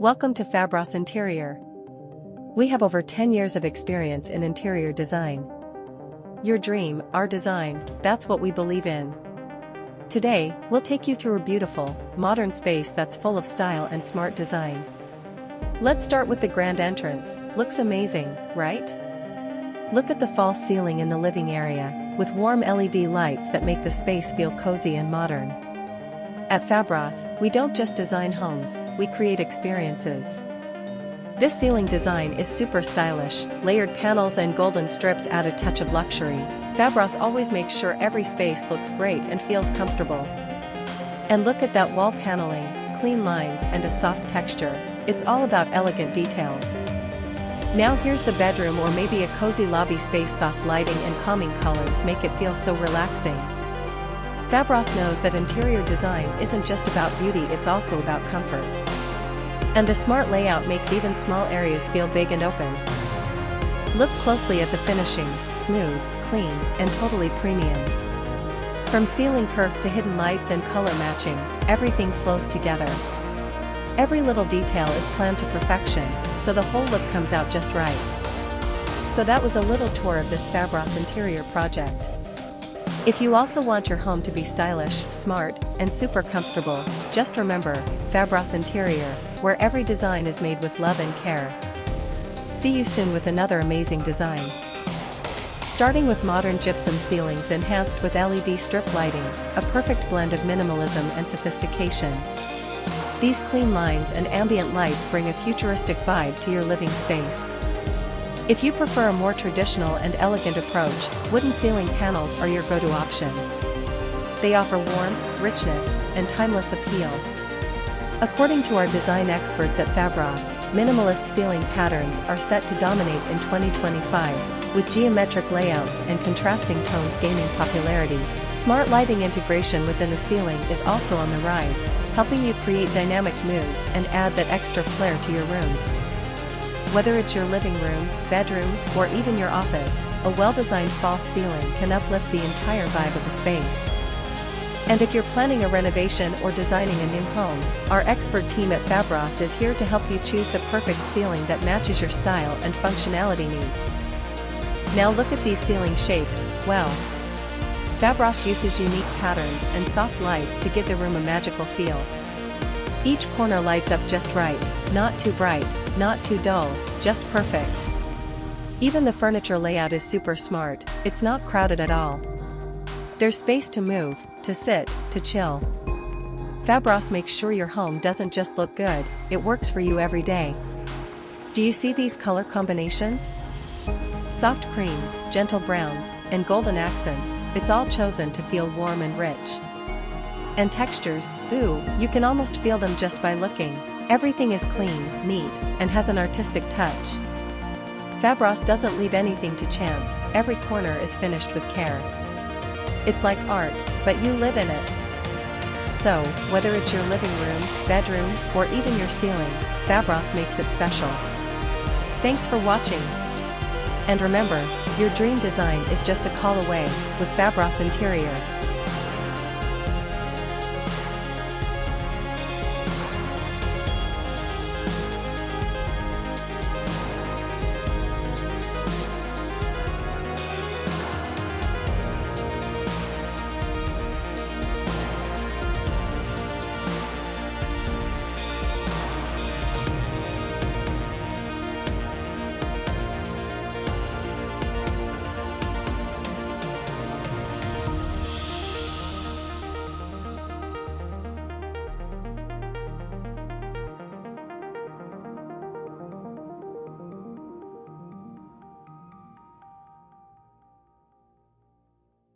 Welcome to Fabros Interior. We have over 10 years of experience in interior design. Your dream, our design, that's what we believe in. Today, we'll take you through a beautiful, modern space that's full of style and smart design. Let's start with the grand entrance. Looks amazing, right? Look at the false ceiling in the living area, with warm LED lights that make the space feel cozy and modern. At Fabros, we don't just design homes, we create experiences. This ceiling design is super stylish, layered panels and golden strips add a touch of luxury. Fabros always makes sure every space looks great and feels comfortable. And look at that wall paneling, clean lines and a soft texture, it's all about elegant details. Now here's the bedroom or maybe a cozy lobby space. Soft lighting and calming colors make it feel so relaxing. Fabros knows that interior design isn't just about beauty, it's also about comfort. And the smart layout makes even small areas feel big and open. Look closely at the finishing, smooth, clean, and totally premium. From ceiling curves to hidden lights and color matching, everything flows together. Every little detail is planned to perfection, so the whole look comes out just right. So that was a little tour of this Fabros interior project. If you also want your home to be stylish, smart, and super comfortable, just remember, Fabros Interior, where every design is made with love and care. See you soon with another amazing design. Starting with modern gypsum ceilings enhanced with LED strip lighting, a perfect blend of minimalism and sophistication. These clean lines and ambient lights bring a futuristic vibe to your living space. If you prefer a more traditional and elegant approach, wooden ceiling panels are your go-to option. They offer warmth, richness, and timeless appeal. According to our design experts at Fabros, minimalist ceiling patterns are set to dominate in 2025, with geometric layouts and contrasting tones gaining popularity. Smart lighting integration within the ceiling is also on the rise, helping you create dynamic moods and add that extra flair to your rooms. Whether it's your living room, bedroom, or even your office, a well-designed false ceiling can uplift the entire vibe of the space. And if you're planning a renovation or designing a new home, our expert team at Fabros is here to help you choose the perfect ceiling that matches your style and functionality needs. Now look at these ceiling shapes. Well, Fabros uses unique patterns and soft lights to give the room a magical feel. Each corner lights up just right, not too bright, not too dull, just perfect. Even the furniture layout is super smart, it's not crowded at all. There's space to move, to sit, to chill. Fabros makes sure your home doesn't just look good, it works for you every day. Do you see these color combinations? Soft creams, gentle browns, and golden accents, it's all chosen to feel warm and rich. And textures, ooh, you can almost feel them just by looking. Everything is clean, neat, and has an artistic touch. Fabros doesn't leave anything to chance, every corner is finished with care. It's like art, but you live in it. So, whether it's your living room, bedroom, or even your ceiling, Fabros makes it special. Thanks for watching. And remember, your dream design is just a call away with Fabros Interior.